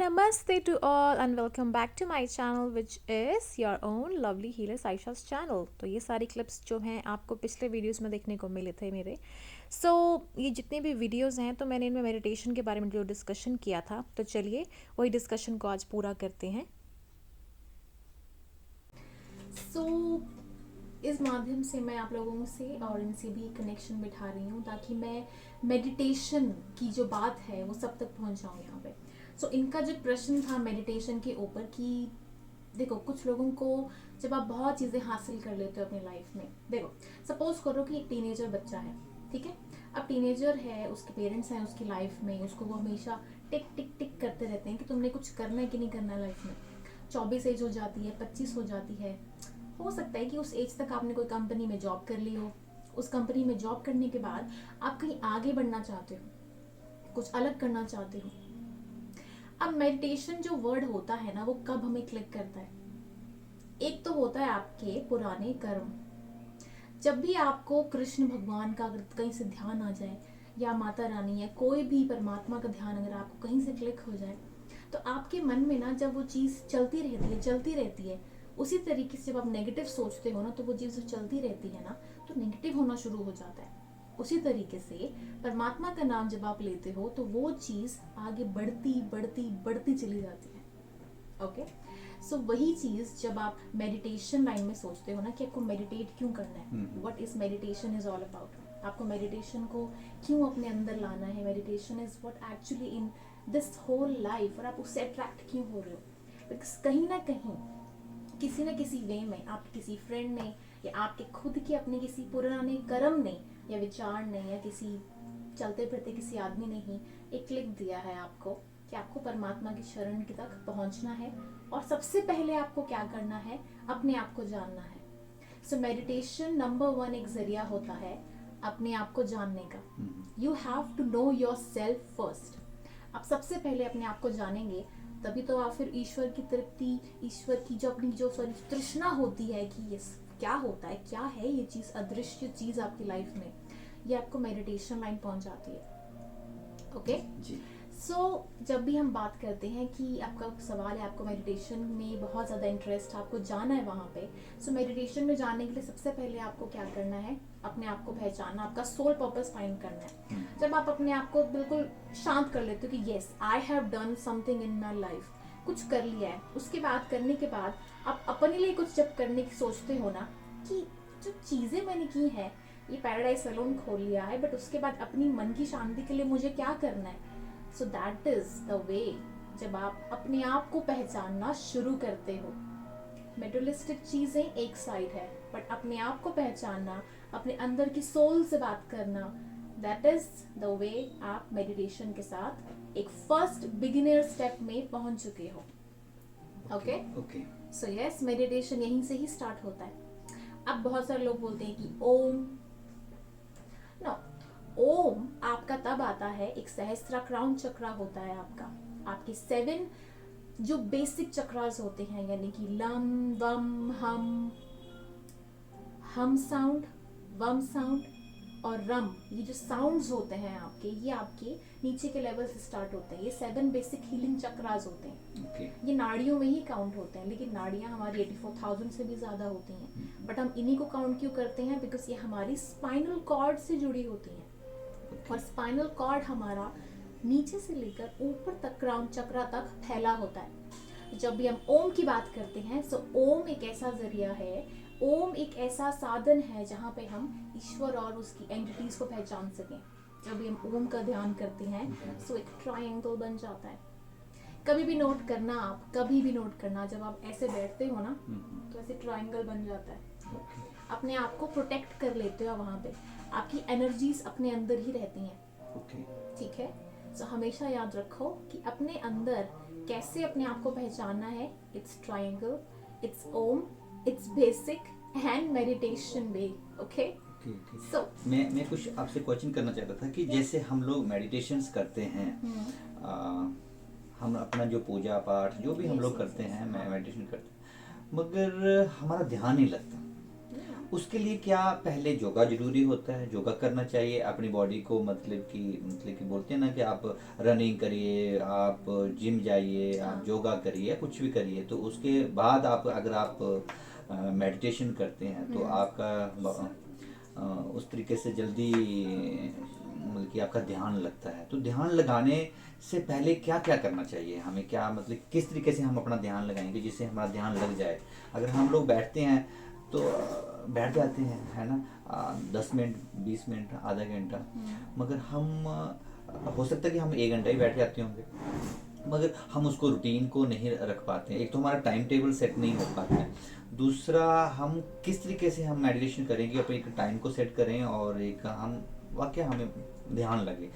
Namaste to all and welcome back to my channel which is your own lovely healer Saisha's channel। तो ये सारी clips जो हैं आपको पिछले वीडियोस में देखने को मिले थे मेरे। ये जितने भी वीडियोस हैं तो मैंने इनमें मेडिटेशन के बारे में जो डिस्कशन किया था, तो चलिए वही डिस्कशन को आज पूरा करते हैं। इस माध्यम से मैं आप लोगों से और इनसे भी कनेक्शन बिठा रही हूँ ताकि मैं मेडिटेशन की जो बात है वो सब तक पहुँच जाऊँ यहाँ पे। इनका जो प्रश्न था मेडिटेशन के ऊपर कि देखो, कुछ लोगों को जब आप बहुत चीज़ें हासिल कर लेते हो अपनी लाइफ में, देखो सपोज करो कि एक टीनेजर बच्चा है, ठीक है। अब टीनेजर है, उसके पेरेंट्स हैं उसकी लाइफ में, उसको वो हमेशा टिक टिक टिक करते रहते हैं कि तुमने कुछ करना है कि नहीं करना है लाइफ में। 24 एज हो जाती है, 25 हो जाती है, हो सकता है कि उस एज तक आपने कोई कंपनी में जॉब कर ली हो। उस कंपनी में जॉब करने के बाद आप कहीं आगे बढ़ना चाहते हो, कुछ अलग करना चाहते हो। अब मेडिटेशन जो वर्ड होता है ना, वो कब हमें क्लिक करता है? एक तो होता है आपके पुराने कर्म। जब भी आपको कृष्ण भगवान का अगर कहीं से ध्यान आ जाए, या माता रानी या कोई भी परमात्मा का ध्यान अगर आपको कहीं से क्लिक हो जाए, तो आपके मन में ना जब वो चीज़ चलती रहती है, उसी तरीके से जब आप नेगेटिव सोचते हो ना, तो वो चीज़ जो चलती रहती है ना, तो नेगेटिव होना शुरू हो जाता है। उसी तरीके से परमात्मा का नाम जब आप लेते हो तो वो चीज़ आगे बढ़ती बढ़ती बढ़ती चली जाती है। ओके, वही चीज़ जब आप मेडिटेशन लाइन में सोचते हो ना कि आपको मेडिटेट क्यों करना है, what is meditation is all about, आपको मेडिटेशन को क्यों अपने अंदर लाना है, meditation is what actually in this whole life, और आप उससे अट्रैक्ट क्यों हो रहे हो। बिकॉज कहीं ना कहीं किसी न किसी वे में आपके किसी फ्रेंड ने या आपके खुद के अपने किसी पुराने कर्म ने या विचार ने या किसी चलते फिरते किसी आदमी ने ही एक क्लिक दिया है आपको कि आपको परमात्मा की शरण की तक पहुंचना है, और सबसे पहले आपको क्या करना है, अपने आप को जानना है। मेडिटेशन नंबर 1 एक जरिया होता है अपने आप को जानने का। You have to know yourself first. आप सबसे पहले अपने आप को जानेंगे, तभी तो आप फिर ईश्वर की तृप्ति, ईश्वर की जो अपनी जो तृष्णा होती है कि ये क्या होता है, क्या है ये चीज़, अदृश्य चीज़ आपकी लाइफ में, ये आपको मेडिटेशन लाइन पहुंच जाती है। ओके जी। जब भी हम बात करते हैं कि आपका सवाल है, आपको मेडिटेशन में बहुत ज़्यादा इंटरेस्ट, आपको जाना है वहाँ पे। मेडिटेशन में जाने के लिए सबसे पहले आपको क्या करना है, अपने आप को पहचानना, आपका सोल पर्पस फाइंड करना है। जब आप अपने आप को बिल्कुल शांत कर लेते हो कि yes I have done something in my life, कुछ कर लिया है, उसके बाद करने के बाद आप अपने लिए कुछ जब करने की सोचते हो ना कि जो चीज़ें मैंने की हैं, ये पैराडाइज सैलून खोल लिया है, बट उसके बाद अपनी मन की शांति के लिए मुझे क्या करना है। So that is the way जब आप अपने आप को पहचानना शुरू करते हो। मेटेरियलिस्टिक चीज़ें एक साइड है, बट अपने आप को पहचानना, अपने अंदर की सोल से बात करना, दैट इज द वे आप मेडिटेशन के साथ एक फर्स्ट बिगिनर स्टेप में पहुंच चुके हो। Okay okay. So yes, meditation यहीं से ही स्टार्ट होता है। अब बहुत सारे लोग बोलते हैं कि ओम, नो, ओम आपका तब आता है, एक सहस्त्राक्राउन चक्र होता है आपका, आपके 7 जो बेसिक चक्रास होते हैं, यानी कि लम वम हम साउंड, वम साउंड और रम, ये जो साउंड्स होते हैं आपके, ये आपके नीचे के लेवल से स्टार्ट होते हैं। ये 7 बेसिक हीलिंग चक्रास होते हैं। ये नाड़ियों में ही काउंट होते हैं, लेकिन नाड़ियाँ हमारी 84,000 से भी ज़्यादा होती हैं, बट हम इन्हीं को काउंट क्यों करते हैं, बिकॉज ये हमारी स्पाइनल कॉर्ड से जुड़ी होती हैं। और स्पाइनल कॉर्ड हमारा नीचे से लेकर ऊपर तक क्राउन चक्रा तक फैला होता है। जब भी हम ओम की बात करते हैं, ओम एक ऐसा जरिया है, ओम एक ऐसा साधन है जहाँ पे हम ईश्वर और उसकी एंटिटीज को पहचान सकें। जब भी हम ओम का ध्यान करते हैं, एक ट्रायंगल बन जाता है। कभी भी नोट करना, आप कभी भी नोट करना, जब आप ऐसे बैठते हो ना, तो ऐसे ट्रायंगल बन जाता है। अपने आप को प्रोटेक्ट कर लेते हो वहाँ पे, आपकी एनर्जीज अपने अंदर ही रहती हैं। ठीक है। हमेशा याद रखो कि अपने अंदर कैसे अपने आप को पहचानना है। It's triangle, it's Om, it's basic and meditation way. Okay. मैं कुछ आपसे क्वेश्चन करना चाहता था कि जैसे हम लोग मेडिटेशंस करते हैं, हम अपना जो पूजा पाठ जो भी हम लोग करते हैं, मैं मेडिटेशन करते हैं, मगर हमारा ध्यान नहीं लगता। उसके लिए क्या पहले योगा जरूरी होता है, योगा करना चाहिए अपनी बॉडी को, मतलब कि बोलते हैं ना कि आप रनिंग करिए, आप जिम जाइए, आप हाँ। योगा करिए, कुछ भी करिए, तो उसके बाद आप अगर आप मेडिटेशन करते हैं तो आपका उस तरीके से जल्दी मतलब कि आपका ध्यान लगता है। तो ध्यान लगाने से पहले क्या क्या करना चाहिए हमें, क्या मतलब किस तरीके से हम अपना ध्यान लगाएंगे जिससे हमारा ध्यान लग जाए। अगर हम लोग बैठते हैं तो बैठ जाते हैं, है ना, 10 मिनट, 20 मिनट, आधा घंटा, मगर हम हो सकता है कि हम 1 घंटा ही बैठ जाते होंगे, मगर हम उसको रूटीन को नहीं रख पाते हैं। एक तो हमारा टाइम टेबल सेट नहीं हो पाता है, दूसरा हम किस तरीके से हम मेडिटेशन करेंगे, अपने एक टाइम को सेट करें और एक हम वाकई हमें ध्यान लगे।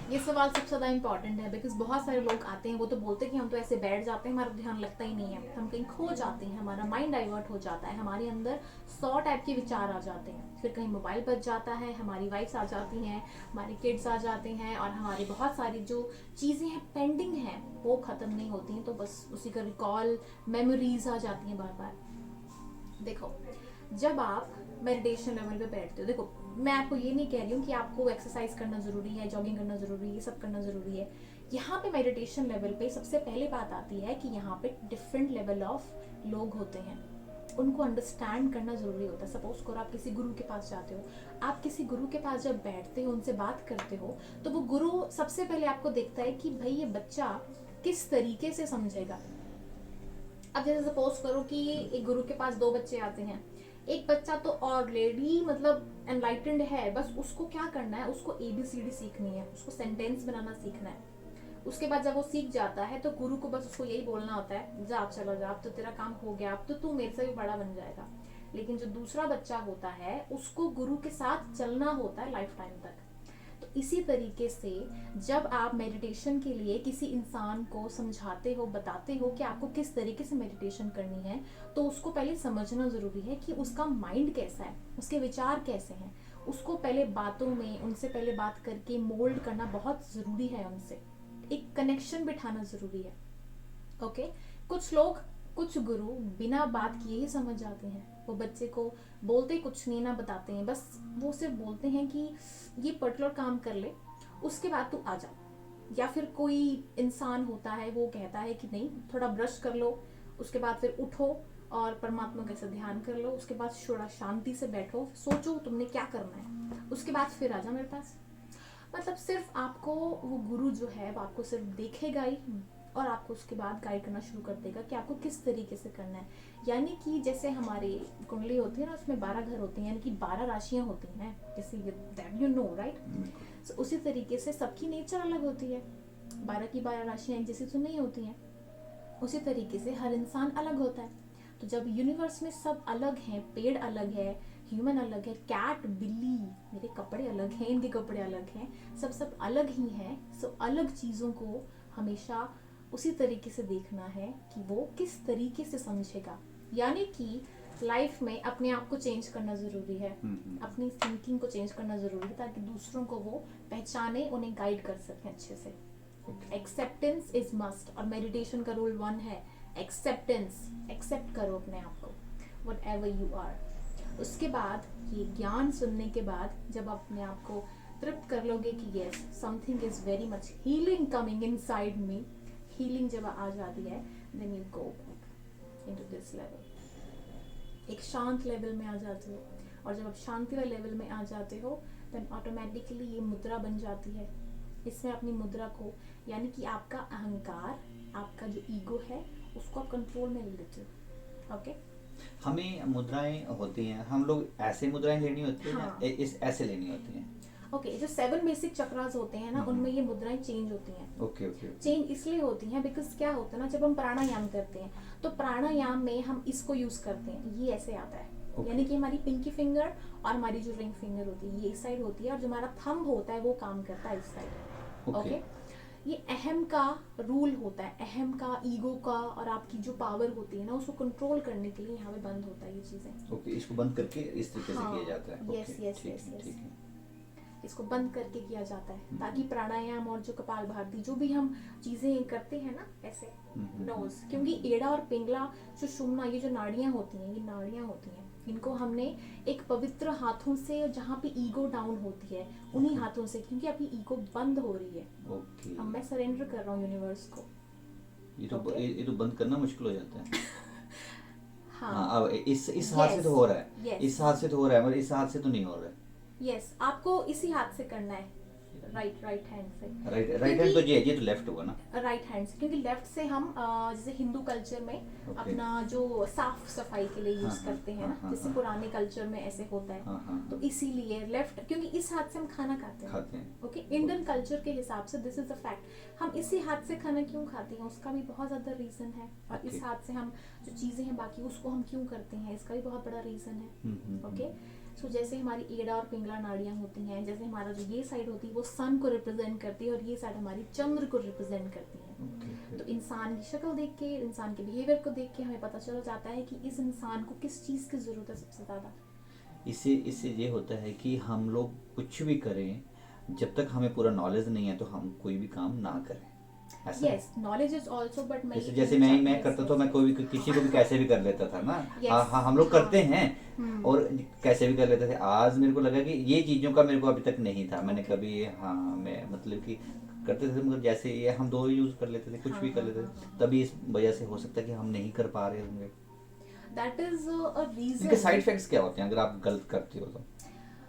ये सवाल सबसे ज़्यादा इंपॉर्टेंट है, बिकॉज बहुत सारे लोग आते हैं, वो तो बोलते हैं कि हम तो ऐसे बैठ जाते हैं, हमारा ध्यान लगता ही नहीं है, हम कहीं खो जाते हैं, हमारा माइंड डाइवर्ट हो जाता है, हमारे अंदर 100 टाइप के विचार आ जाते हैं, फिर कहीं मोबाइल बज जाता है, हमारी वाइफ्स आ जाती हैं, हमारे किड्स आ जाते हैं, और हमारी बहुत सारी जो चीज़ें हैं पेंडिंग हैं वो ख़त्म नहीं होती हैं, तो बस उसी का रिकॉल, मेमोरीज आ जाती हैं बार बार। देखो, जब आप मेडिटेशन लेवल पे बैठते हो, देखो मैं आपको ये नहीं कह रही हूँ कि आपको एक्सरसाइज करना ज़रूरी है, जॉगिंग करना ज़रूरी है, ये सब करना ज़रूरी है। यहाँ पे मेडिटेशन लेवल पे सबसे पहले बात आती है कि यहाँ पे डिफरेंट लेवल ऑफ लोग होते हैं, उनको अंडरस्टैंड करना ज़रूरी होता है। सपोज करो आप किसी गुरु के पास जाते हो, आप किसी गुरु के पास जब बैठते हो, उनसे बात करते हो, तो वो गुरु सबसे पहले आपको देखता है कि भाई ये बच्चा किस तरीके से समझेगा। अब जैसे सपोज करो कि एक गुरु के पास 2 बच्चे आते हैं, एक बच्चा तो ऑलरेडी मतलब एनलाइटेंड है, बस उसको क्या करना है, उसको ABCD सीखनी है, उसको सेंटेंस बनाना सीखना है। उसके बाद जब वो सीख जाता है तो गुरु को बस उसको यही बोलना होता है, जा अब चला जा, अब तो तेरा काम हो गया, अब तो तू मेरे से भी बड़ा बन जाएगा। लेकिन जो दूसरा बच्चा होता है उसको गुरु के साथ चलना होता है लाइफ टाइम तक। तो इसी तरीके से जब आप मेडिटेशन के लिए किसी इंसान को समझाते हो, बताते हो कि आपको किस तरीके से मेडिटेशन करनी है, तो उसको पहले समझना ज़रूरी है कि उसका माइंड कैसा है, उसके विचार कैसे हैं। उसको पहले बातों में उनसे पहले बात करके मोल्ड करना बहुत ज़रूरी है, उनसे एक कनेक्शन बिठाना ज़रूरी है। ओके, कुछ लोग, कुछ गुरु बिना बात किए ही समझ जाते हैं, वो बच्चे को बोलते कुछ नहीं ना बताते हैं, बस वो सिर्फ बोलते हैं कि ये पर्टिकुलर काम कर ले, उसके बाद तू आ जा। या फिर कोई इंसान होता है वो कहता है कि नहीं, थोड़ा ब्रश कर लो, उसके बाद फिर उठो और परमात्मा का ध्यान कर लो, उसके बाद थोड़ा शांति से बैठो, सोचो तुमने क्या करना है, उसके बाद फिर आ जा मेरे पास। मतलब सिर्फ आपको वो गुरु जो है वो आपको सिर्फ देखेगा ही, और आपको उसके बाद गाइड करना शुरू कर देगा कि आपको किस तरीके से करना है। यानी कि जैसे हमारी कुंडली होती है ना, उसमें 12 घर होते हैं, यानी कि 12 राशियां होती हैं, जैसे दैट यू नो राइट। सो उसी तरीके से सबकी नेचर अलग होती है, 12 की 12 राशियां एक जैसी तो नहीं होती हैं। उसी तरीके से हर इंसान अलग होता है। तो जब यूनिवर्स में सब अलग हैं, पेड़ अलग है, ह्यूमन अलग है, कैट बिल्ली, मेरे कपड़े अलग हैं, इनके कपड़े अलग हैं, सब अलग ही हैं। सो अलग चीज़ों को हमेशा उसी तरीके से देखना है कि वो किस तरीके से समझेगा। यानी कि लाइफ में अपने आप को चेंज करना ज़रूरी है, अपनी थिंकिंग को चेंज करना ज़रूरी है, ताकि दूसरों को वो पहचाने, उन्हें गाइड कर सकें अच्छे से। एक्सेप्टेंस इज मस्ट, और मेडिटेशन का रूल 1 है एक्सेप्टेंस। एक्सेप्ट करो अपने आप को, वट एवर यू आर। उसके बाद ये ज्ञान सुनने के बाद जब आप अपने आप को तृप्त कर लोगे कि yes something is very much healing coming inside me, healing जब आ जाती है, then you go into this level, एक शांत लेवल में आ जाते हो। और जब आप शांति वाले लेवल में आ जाते हो, देन ऑटोमेटिकली ये मुद्रा बन जाती है। इसमें अपनी मुद्रा को, यानी कि आपका अहंकार, आपका जो ईगो है, उसको आप कंट्रोल में ले लेते हो। ओके, हमें मुद्राएं होती हैं, हम लोग ऐसे मुद्राएं लेनी होती है हाँ। या इस ऐसे लेनी होती हैं? ओके, जो 7 बेसिक चक्रास होते हैं ना, उनमें ये मुद्राएं चेंज होती हैं। Okay okay. चेंज इसलिए होती हैं बिकॉज क्या होता है ना, जब हम प्राणायाम करते हैं तो प्राणायाम में हम इसको यूज करते हैं, ये ऐसे आता है। Okay. यानी कि हमारी पिंकी फिंगर और हमारी जो रिंग फिंगर होती है ये इस साइड होती है, और जो हमारा थंब होता है वो काम करता है इस साइड। ओके, ये अहम का रूल होता है, अहम का, ईगो का, और आपकी जो पावर होती है ना, उसको कंट्रोल करने के लिए यहाँ पे बंद होता है ये चीजें। ओके, इसको बंद करके इस तरीके से हाँ, किया जाता है। Yes yes yes yes. इसको बंद करके किया जाता है, ताकि प्राणायाम और जो कपालभाति जो भी हम चीजें करते हैं ना ऐसे नोज, क्योंकि एड़ा और पिंगला सुषुम्ना ये जो नाड़ियां होती हैं, ये नाड़ियां होती हैं, इनको हमने एक पवित्र हाथों से, जहाँ पे ईगो डाउन होती है उन्हीं हाथों से, क्योंकि आपकी ईगो बंद हो रही है। ओके, अब मैं सरेंडर कर रहा हूँ यूनिवर्स को। ये तो बंद करना मुश्किल हो जाता है। हाँ, अब इस हाथ से तो हो रहा है, yes. इस हाथ से तो हो रहा है, मगर इस हाथ से तो नहीं हो रहा है। यस, आपको इसी हाथ से करना है, राइट हैंड से। राइट हैंड तो ये तो लेफ्ट होगा ना। राइट हैंड से, क्योंकि लेफ्ट से हम जैसे हिंदू कल्चर में अपना जो साफ सफाई के लिए यूज करते हैं ना, जैसे पुराने कल्चर में ऐसे होता है, तो इसीलिए लेफ्ट, क्योंकि इस हाथ से हम खाना खाते हैं। ओके, इंडियन कल्चर के हिसाब से दिस इज द फैक्ट। हम इसी हाथ से खाना क्यों खाते हैं, उसका भी बहुत ज्यादा रीजन है। और इस हाथ से हम जो चीजें हैं बाकी उसको हम क्यों करते हैं, इसका भी बहुत बड़ा रीजन है। ओके, सो जैसे हमारी एड़ा और पिंगला नाड़ियां होती हैं, जैसे हमारा जो ये साइड होती है वो सन को रिप्रेजेंट करती है और ये साइड हमारी चंद्र को रिप्रेजेंट करती है। तो इंसान की शक्ल देख के, इंसान के बिहेवियर को देख के हमें पता चल जाता है कि इस इंसान को किस चीज की जरूरत है सबसे ज्यादा। इससे ये होता है कि हम लोग कुछ भी करें, जब तक हमें पूरा नॉलेज नहीं है तो हम कोई भी काम ना करें। Yes, knowledge is also, but जैसे मैं करता तो मैं कोई भी किसी को भी कैसे भी कर लेता था ना। हाँ, हम लोग करते हैं और कैसे भी कर लेते थे। आज मेरे को लगा कि ये चीज़ों का मेरे को अभी तक नहीं था, मैंने कभी, हाँ, मैं मतलब कि करते थे, मगर जैसे ये हम दो यूज़ कर लेते थे, कुछ भी कर लेते थे, तभी इस वजह से हो सकता है कि हम नहीं कर पा रहे होंगे। That is a reason. इनके साइड इफेक्ट्स क्या होते हैं अगर आप गलत करते हो तो?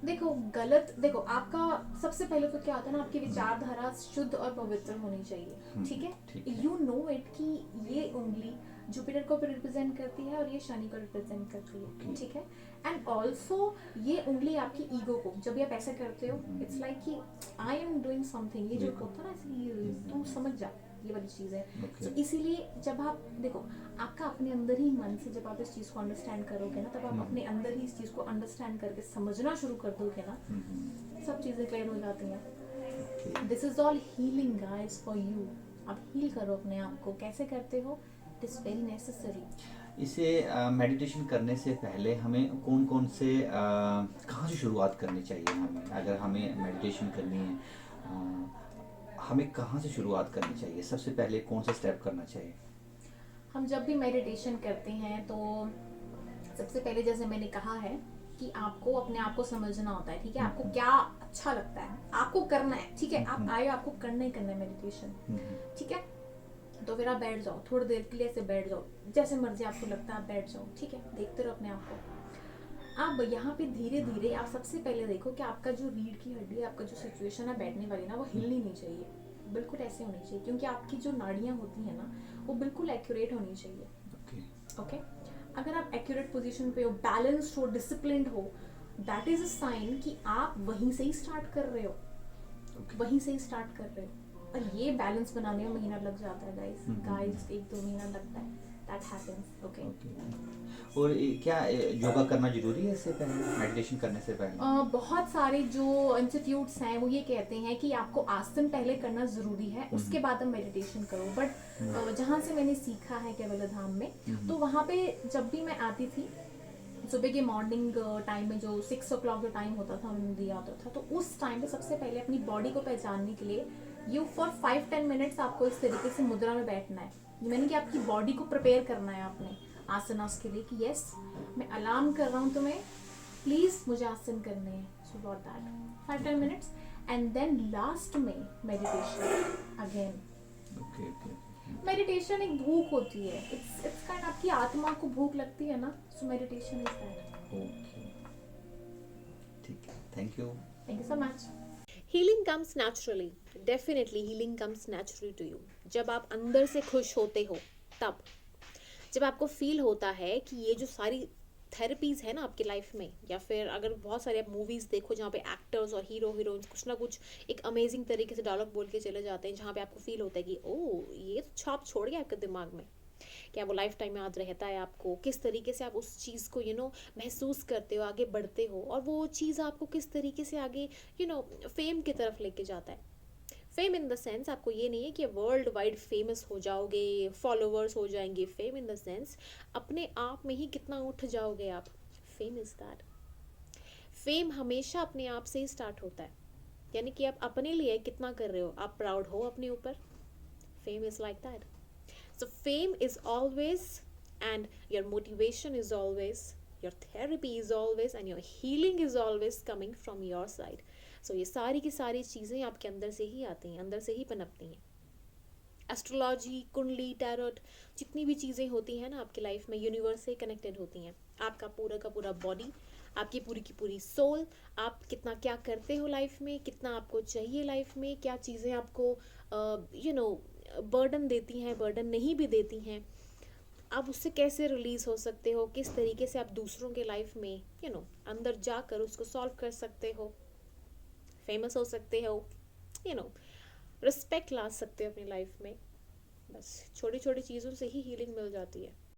देखो आपका सबसे पहले तो क्या होता है ना, आपकी विचारधारा शुद्ध और पवित्र होनी चाहिए। ठीक है, यू नो इट कि ये उंगली जुपिटर को रिप्रेजेंट करती है और ये शनि को रिप्रेजेंट करती है। ठीक है, एंड ऑल्सो ये उंगली आपकी ईगो को, जब आप ऐसा करते हो, इट्स लाइक कि आई एम डूइंग समथिंग, ये जो होता है ना, तू समझ जा, ये वाली चीज है। तो इसीलिए जब आप देखो, आपका अपने अंदर ही मन से जब आप इस चीज को अंडरस्टैंड करोगे ना, तब आप अपने अंदर ही इस चीज को अंडरस्टैंड करके समझना शुरू कर दोगे ना, सब चीजें क्लियर हो जाती हैं। This is all healing guys for you. आप हील करो अपने आप को। कैसे करते हो? It is very necessary. इसे मेडिटेशन करने से पहले हमें कौन कौन से कहाँ से शुरुआत करनी चाहिए? हमें अगर हमें मेडिटेशन करनी है, हमें कहाँ से शुरुआत करनी चाहिए? सबसे पहले कौन सा स्टेप करना चाहिए? हम जब भी मेडिटेशन करते हैं तो सबसे पहले, जैसे मैंने कहा है कि आपको अपने आप को समझना होता है। ठीक है, आपको क्या अच्छा लगता है, आपको करना है। ठीक है, आप आए, आपको करना ही करना है मेडिटेशन। ठीक है, तो फिर आप बैठ जाओ, थोड़ी देर के लिए ऐसे बैठ जाओ, जैसे मर्जी आपको लगता है आप बैठ जाओ। ठीक है, देखते रहो अपने आप को। आप यहाँ पे धीरे धीरे आप सबसे पहले देखो कि आपका जो रीढ़ की हड्डी है, आपका जो सिचुएशन है बैठने वाली ना, वो हिलनी नहीं चाहिए, बिल्कुल ऐसे होनी चाहिए, क्योंकि आपकी जो नाड़ियाँ होती हैं ना, वो बिल्कुल एक्यूरेट होनी चाहिए। ओके, अगर आप एक्यूरेट पोजीशन पे हो, बैलेंस्ड हो, डिसिप्लिन्ड हो, दैट इज अ साइन कि आप वहीं से ही स्टार्ट कर रहे हो, वहीं से ही स्टार्ट कर रहे हो। और ये बैलेंस बनाने में महीना लग जाता है गाइस, 1-2 महीना लगता है, दैट हैपेंस। ओके, और क्या योगा करना जरूरी है इससे पहले, मेडिटेशन करने से पहले? बहुत सारे जो इंस्टीट्यूट्स हैं वो ये कहते हैं कि आपको आसन पहले करना जरूरी है, उसके बाद हम मेडिटेशन करो। बट जहाँ से मैंने सीखा है कैवल्य धाम में, तो वहाँ पे जब भी मैं आती थी सुबह के मॉर्निंग टाइम में, जो 6 o'clock जो टाइम होता था, उन्होंने दिया होता था, तो उस टाइम पे सबसे पहले अपनी बॉडी को पहचानने के लिए यू फॉर 5-10 मिनट्स आपको इस तरीके से मुद्रा में बैठना है। मैंने कि आपकी बॉडी को प्रिपेयर करना है आपने आसनास के लिए, कि यस मैं अलार्म कर रहा हूँ तुम्हें, प्लीज मुझे आसन करने हैं। So for that 5-10 minutes, and then last में मेडिटेशन अगेन। मेडिटेशन एक भूख होती है, इट्स काइंड, आपकी आत्मा को भूख लगती है ना, so meditation is that. Okay, ठीक है, thank you so much. Healing comes naturally, definitely healing comes naturally to you. जब आप अंदर से खुश होते हो, तब जब आपको फील होता है कि ये जो सारी थेरेपीज़ है ना आपकी लाइफ में, या फिर अगर बहुत सारे आप मूवीज़ देखो जहाँ पे एक्टर्स और हीरो हीरोइंस कुछ ना कुछ एक अमेजिंग तरीके से डायलॉग बोल के चले जाते हैं, जहाँ पे आपको फील होता है कि ओह ये तो छाप छोड़ गया आपके दिमाग में, क्या वो लाइफ टाइम याद रहता है आपको, किस तरीके से आप उस चीज़ को महसूस करते हो, आगे बढ़ते हो, और वो चीज़ आपको किस तरीके से आगे फेम की तरफ लेके जाता है। फेम इन द सेंस, आपको ये नहीं है कि वर्ल्ड वाइड फेमस हो जाओगे, फॉलोअर्स हो जाएंगे। फेम इन द सेंस, अपने आप में ही कितना उठ जाओगे आप। Fame is that. फेम हमेशा अपने आप से ही स्टार्ट होता है। यानी कि आप अपने लिए कितना कर रहे हो, आप प्राउड हो अपने ऊपर. Fame is like that. So fame is always, and your motivation is always, your therapy is always, and your healing is always coming from your side. So ये सारी की सारी चीज़ें आपके अंदर से ही आती हैं, अंदर से ही पनपती हैं. एस्ट्रोलॉजी, कुंडली, टैरोट, जितनी भी चीज़ें होती हैं ना आपकी लाइफ में, यूनिवर्स से कनेक्टेड होती हैं. आपका पूरा का पूरा बॉडी, आपकी पूरी की पूरी सोल, आप कितना क्या करते हो लाइफ में, कितना आपको चाहिए लाइफ में, क्या चीज़ें आपको बर्डन देती हैं, बर्डन नहीं भी देती हैं, आप उससे कैसे रिलीज़ हो सकते हो, किस तरीके से आप दूसरों के लाइफ में अंदर जाकर उसको सॉल्व कर सकते हो, फेमस हो सकते हो, रिस्पेक्ट ला सकते हो अपनी लाइफ में. बस छोटी छोटी चीज़ों से ही हीलिंग मिल जाती है.